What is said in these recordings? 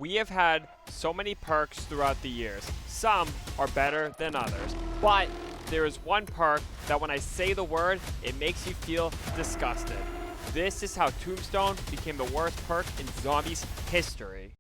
We have had so many perks throughout the years. Some are better than others, but there is one perk that when I say the word, it makes you feel disgusted. This is how Tombstone became the worst perk in zombies history.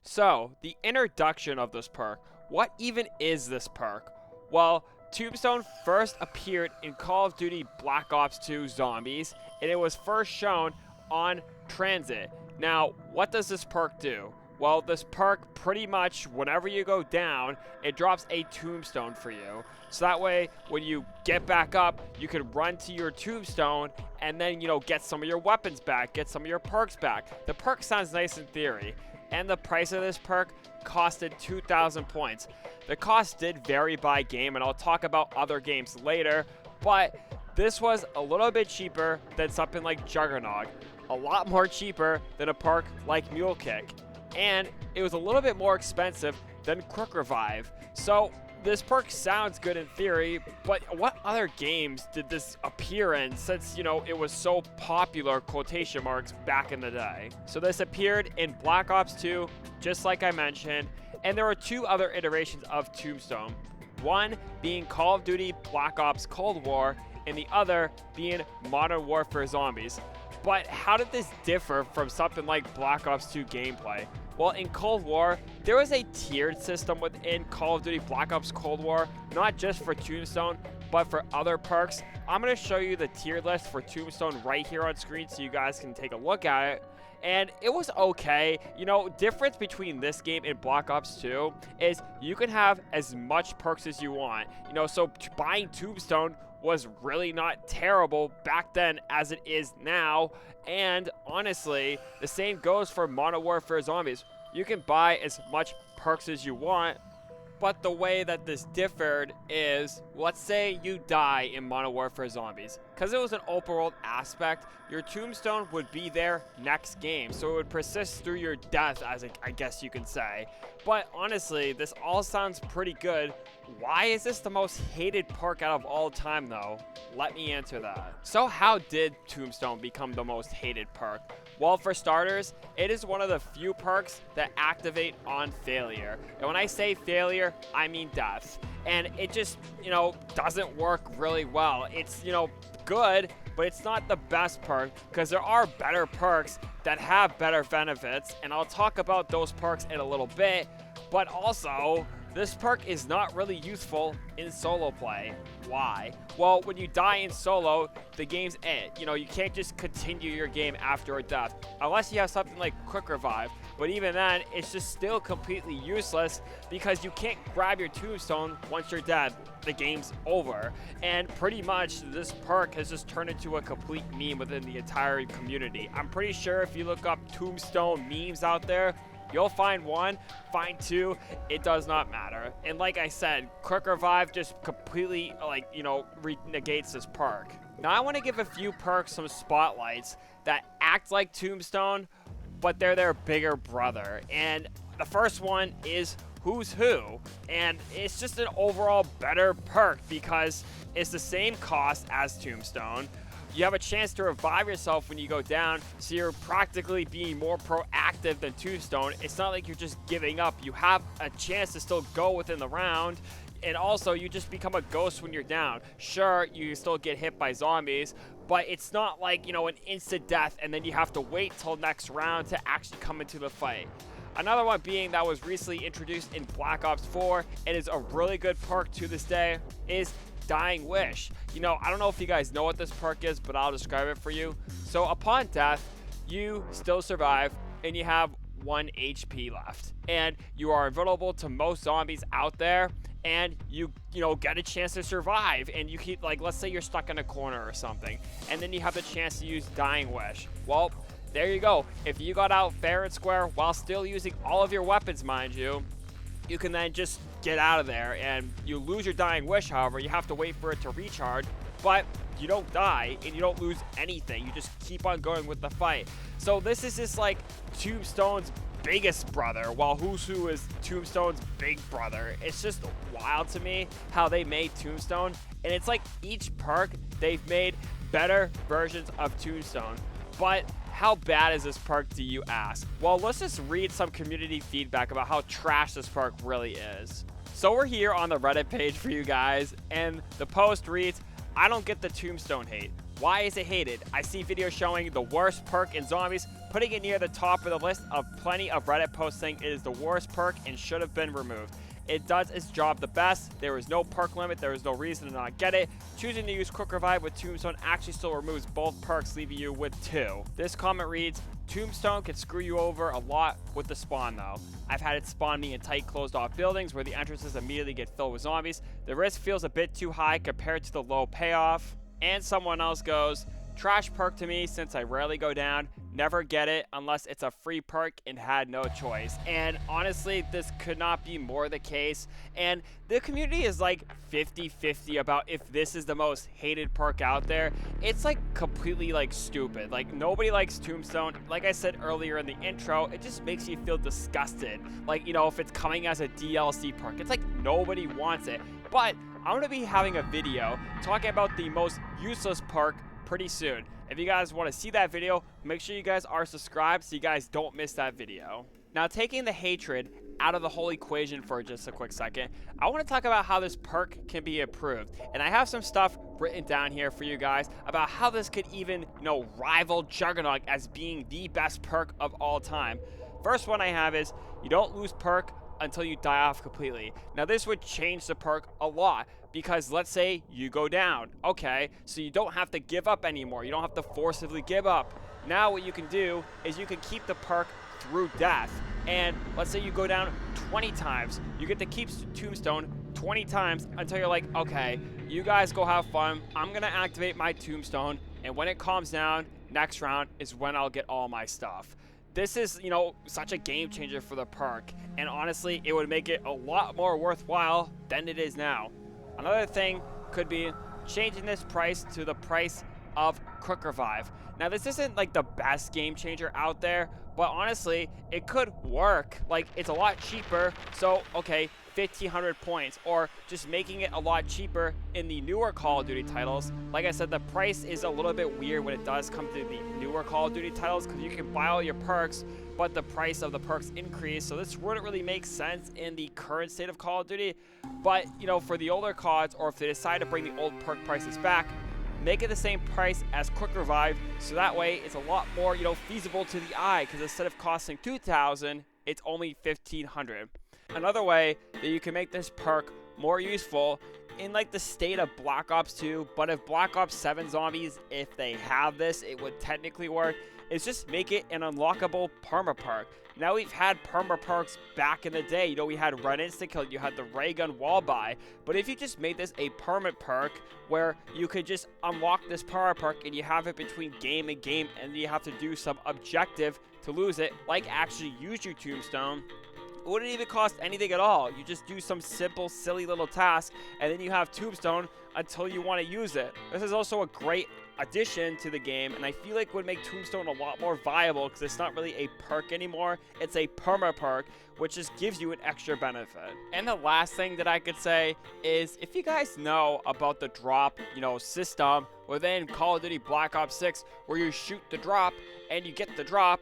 So, the introduction of this perk. What even is this perk? Well, Tombstone first appeared in Call of Duty Black Ops 2 Zombies, and it was first shown on Transit. Now, what does this perk do? Well, this perk pretty much, whenever you go down, it drops a tombstone for you. So that way, when you get back up, you can run to your tombstone and then, get some of your weapons back, get some of your perks back. The perk sounds nice in theory, and the price of this perk costed 2,000 points. The cost did vary by game, and I'll talk about other games later, but this was a little bit cheaper than something like Juggernaut, a lot more cheaper than a perk like Mule Kick, and it was a little bit more expensive than Quick Revive. So this perk sounds good in theory, but what other games did this appear in since, it was so popular, quotation marks, back in the day? So this appeared in Black Ops 2, just like I mentioned, and there were two other iterations of Tombstone. One being Call of Duty Black Ops Cold War, and the other being Modern Warfare Zombies. But how did this differ from something like Black Ops 2 gameplay? Well, in Cold War, there was a tiered system within Call of Duty Black Ops Cold War, not just for Tombstone, but for other perks. I'm going to show you the tier list for Tombstone right here on screen so you guys can take a look at it. And it was okay. Difference between this game and Black Ops 2 is you can have as much perks as you want. So buying Tombstone was really not terrible back then as it is now. And honestly, the same goes for Modern Warfare Zombies. You can buy as much perks as you want, but the way that this differed is, let's say you die in Modern Warfare Zombies. Because it was an open world aspect, your tombstone would be there next game, so it would persist through your death, as I guess you can say. But honestly, this all sounds pretty good. Why is this the most hated perk out of all time, though? Let me answer that. So how did Tombstone become the most hated perk? Well, for starters, it is one of the few perks that activate on failure. And when I say failure, I mean death. And it just, doesn't work really well. It's, good, but it's not the best perk because there are better perks that have better benefits. And I'll talk about those perks in a little bit. But also, this perk is not really useful in solo play. Why? Well, when you die in solo, the game's it. You can't just continue your game after a death, unless you have something like Quick Revive. But even then, it's just still completely useless because you can't grab your tombstone once you're dead. The game's over. And pretty much, this perk has just turned into a complete meme within the entire community. I'm pretty sure if you look up tombstone memes out there, you'll find one, find two, it does not matter. And like I said, Quick Revive just completely, negates this perk. Now I want to give a few perks some spotlights that act like Tombstone, but they're their bigger brother. And the first one is Who's Who. And it's just an overall better perk because it's the same cost as Tombstone. You have a chance to revive yourself when you go down, so you're practically being more proactive than Tombstone. It's not like you're just giving up. You have a chance to still go within the round, and also you just become a ghost when you're down. Sure, you still get hit by zombies, but it's not like, an instant death, and then you have to wait till next round to actually come into the fight. Another one being that was recently introduced in Black Ops 4, and is a really good perk to this day, is Dying Wish. I don't know if you guys know what this perk is, but I'll describe it for you. So upon death, you still survive and you have 1 HP left. And you are invulnerable to most zombies out there, and you get a chance to survive. And you keep, let's say you're stuck in a corner or something, and then you have the chance to use Dying Wish. Well, there you go. If you got out fair and square while still using all of your weapons, mind you, you can then just get out of there, and you lose your Dying Wish. However, you have to wait for it to recharge, but you don't die and you don't lose anything. You just keep on going with the fight. So this is just like Tombstone's biggest brother, while Who's Who is Tombstone's big brother. It's just wild to me how they made Tombstone, and it's like each perk they've made better versions of Tombstone. But How bad is this perk, do you ask? Well, let's just read some community feedback about how trash this perk really is. So we're here on the Reddit page for you guys, and the post reads, "I don't get the Tombstone hate. Why is it hated? I see videos showing the worst perk in zombies, putting it near the top of the list of plenty of Reddit posts saying it is the worst perk and should have been removed. It does its job the best. There is no perk limit. There is no reason to not get it. Choosing to use Quick Revive with Tombstone actually still removes both perks, leaving you with 2. This comment reads, "Tombstone can screw you over a lot with the spawn though. I've had it spawn me in tight closed off buildings where the entrances immediately get filled with zombies. The risk feels a bit too high compared to the low payoff." And someone else goes, "Trash perk to me since I rarely go down. Never get it unless it's a free perk and had no choice." And honestly, this could not be more the case. And the community is like 50-50 about if this is the most hated perk out there. It's like completely like stupid. Like nobody likes Tombstone. Like I said earlier in the intro, it just makes you feel disgusted. Like, you know, if it's coming as a DLC perk, it's like nobody wants it. But I'm going to be having a video talking about the most useless perk pretty soon. If you guys want to see that video, make sure you guys are subscribed so you guys don't miss that video. Now, taking the hatred out of the whole equation for just a quick second, I want to talk about how this perk can be improved. And I have some stuff written down here for you guys about how this could even, you know, rival Juggernaut as being the best perk of all time. First one I have is you don't lose perk until you die off completely. Now this would change the perk a lot because let's say you go down. Okay, so you don't have to give up anymore. You don't have to forcibly give up. Now what you can do is you can keep the perk through death. And let's say you go down 20 times. You get to keep Tombstone 20 times until you're like, okay, you guys go have fun. I'm gonna activate my Tombstone, and when it calms down, next round is when I'll get all my stuff. This is, you know, such a game changer for the perk, and honestly, it would make it a lot more worthwhile than it is now. Another thing could be changing this price to the price of Quick Revive. Now, this isn't like the best game changer out there, but honestly, it could work. Like, it's a lot cheaper, so, okay, 1,500 points, or just making it a lot cheaper in the newer Call of Duty titles. Like I said, the price is a little bit weird when it does come to the newer Call of Duty titles, because you can buy all your perks, but the price of the perks increase, so this wouldn't really make sense in the current state of Call of Duty. But, you know, for the older CODs, or if they decide to bring the old perk prices back, make it the same price as Quick Revive, so that way it's a lot more, you know, feasible to the eye, because instead of costing 2,000, it's only 1,500. Another way that you can make this perk more useful in like the state of Black Ops 2, but if Black Ops 7 zombies, if they have this, it would technically work, is just make it an unlockable perma perk. Now, we've had perma perks back in the day. You know, we had Run Instant Kill, you had the ray gun wall buy, but if you just made this a permanent perk where you could just unlock this perma perk and you have it between game and game, and you have to do some objective to lose it, like actually use your Tombstone, it wouldn't even cost anything at all. You just do some simple, silly little task, and then you have Tombstone until you want to use it. This is also a great addition to the game, and I feel like would make Tombstone a lot more viable because it's not really a perk anymore. It's a perma perk, which just gives you an extra benefit. And the last thing that I could say is, if you guys know about the drop, you know, system within Call of Duty Black Ops 6 where you shoot the drop and you get the drop,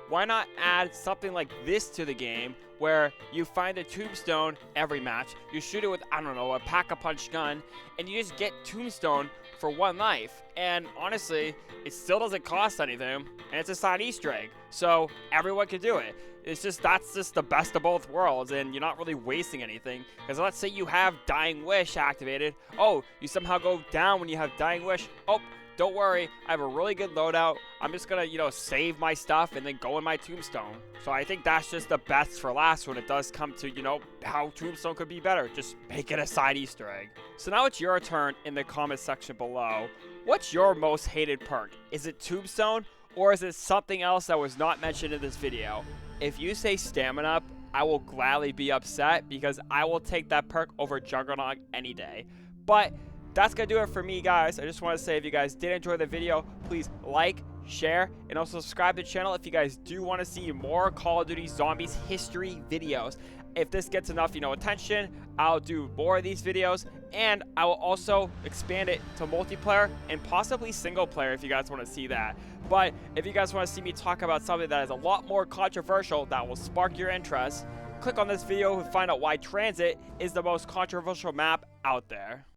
why not add something like this to the game where you find a Tombstone every match, you shoot it with, I don't know, a pack-a-punch gun, and you just get Tombstone for 1 life. And honestly, it still doesn't cost anything, and it's a side Easter egg, so everyone can do it. It's just, that's just the best of both worlds, and you're not really wasting anything. Because let's say you have Dying Wish activated. Oh, you somehow go down when you have Dying Wish. Oh, don't worry, I have a really good loadout. I'm just gonna, you know, save my stuff and then go in my Tombstone. So I think that's just the best for last when it does come to, you know, how Tombstone could be better. Just make it a side Easter egg. So now it's your turn in the comment section below. What's your most hated perk? Is it Tombstone, or is it something else that was not mentioned in this video? If you say Stamina Up, I will gladly be upset because I will take that perk over Juggernaut any day. But that's gonna do it for me, guys. I just want to say, if you guys did enjoy the video, please like, share, and also subscribe to the channel if you guys do want to see more Call of Duty Zombies history videos. If this gets enough, attention, I'll do more of these videos, and I will also expand it to multiplayer and possibly single player if you guys want to see that. But if you guys want to see me talk about something that is a lot more controversial that will spark your interest, click on this video to find out why Transit is the most controversial map out there.